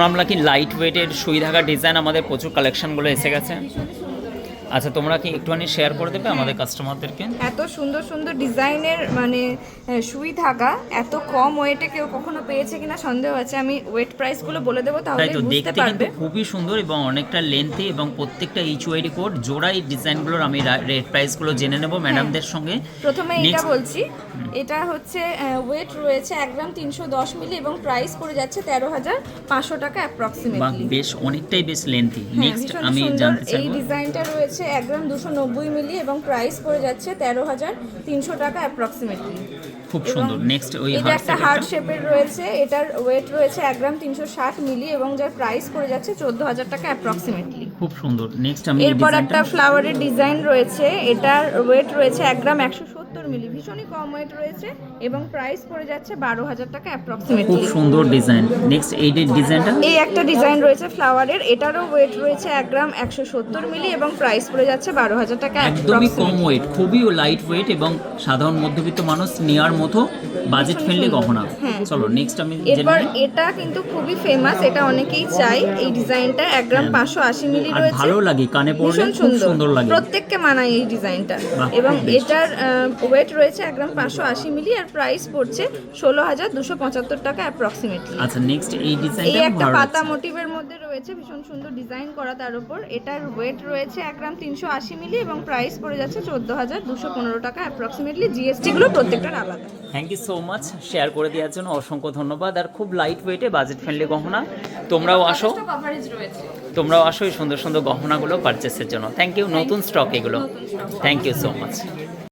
আমরা কি লাইট ওয়েটের সুই ধাগা ডিজাইন আমাদের প্রচুর কালেকশনগুলো এসে গেছে। আচ্ছা তোমরা কি একটুখানি শেয়ার করে দেবে আমাদের কাস্টমারদেরকে? এত সুন্দর সুন্দর ডিজাইনের মানে সুই ধাগা এত কম ওয়েটে কেউ কখনো পেয়েছে কিনা সন্দেহ আছে। আমি ওয়েট প্রাইসগুলো বলে দেবো তাহলে তাই তো, বুঝতে দেখতে পারবে। কিন্তু খুবই সুন্দর এবং অনেকটা লেন্থি এবং প্রত্যেকটা এইচওয়াইডি কোড জোড়া। এই ডিজাইনগুলোর আমি রেট প্রাইসগুলো জেনে নেব ম্যাডামদের সঙ্গে। প্রথমে এটা বলছি, এটা হচ্ছে ওয়েট রয়েছে 1 গ্রাম 310 মিলি এবং প্রাইস পড়ে যাচ্ছে 13,500 টাকা অ্যাপ্রক্সিমেটলি। বেশ অনেকটাই বেশ লেন্থি। নেক্সট আমি জানতে এই চাইবো, ডিজাইনটা রয়েছে 1 গ্রাম 290 মিলি এবং প্রাইস পড়ে যাচ্ছে 13,300 টাকা অ্যাপ্রক্সিমেটলি। খুব সুন্দর। নেক্সট ওই এটা একটা হার্ট শেপের রয়েছে, এটার ওয়েট রয়েছে 1 গ্রাম 360 মিলি এবং যার প্রাইস পড়ে যাচ্ছে 14,000 টাকা অ্যাপ্রক্সিমেটলি। খুব সুন্দর। নেক্সট আমি এরপর একটা ফ্লাওয়ারের ডিজাইন রয়েছে, এটার ওয়েট রয়েছে 1 গ্রাম 170 মিলি, ভীষণই কম ওয়েট রয়েছে এবং প্রাইস পড়ে যাচ্ছে 12,000 টাকা অ্যাপ্রক্সিমেটলি। খুব সুন্দর ডিজাইন। নেক্সট এই ডিজাইনটা, এই একটা ডিজাইন রয়েছে ফ্লাওয়ারের, এটারও ওয়েট রয়েছে 1 গ্রাম 170 মিলি এবং প্রাইস পড়ে যাচ্ছে 12,000 টাকা। একদমই কম ওয়েট, খুবই লাইট ওয়েট এবং সাধারণ মধ্যবিত্ত মানুষ নেওয়ার মতো বাজেট ফ্রেন্ডলি গহনা। চলো নেক্সট আমি এরপর এটা কিন্তু খুবই ফেমাস, এটা অনেকেই চাই। এই ডিজাইনটা 1 গ্রাম 580 মিলি আর রয়েছে, ভালো লাগে, কানে পড়লে খুব সুন্দর লাগে, প্রত্যেককে মানায় এই ডিজাইনটা। এবং এটার ওয়েট রয়েছে 1 গ্রাম 580 মিলি আর প্রাইস পড়ছে 16,275 টাকা অ্যাপ্রক্সিমেটলি। আচ্ছা নেক্সট এই এই ডিজাইনটা একটা ভালো পাতা লাগছে। মোটিভের মধ্যে রয়েছে, ভীষণ সুন্দর ডিজাইন করা তার উপর। এটার ওয়েট রয়েছে 1 গ্রাম 380 মিলি এবং প্রাইস পড়ে যাচ্ছে 14,215 টাকা অ্যাপ্রক্সিমেটলি। জিএসটি গুলো প্রত্যেকটার আলাদা। Thank you so much share করে দেওয়ার জন্য, অসংখ্য ধন্যবাদ। আর খুব লাইট ওয়েটে বাজেট ফ্রেন্ডলি গহনা, তোমরাও আসো, তোমরাও আসো এই সুন্দর সুন্দর গহনাগুলো পারচেসের জন্য। Thank you. নতুন স্টক এগুলো। Thank you so much.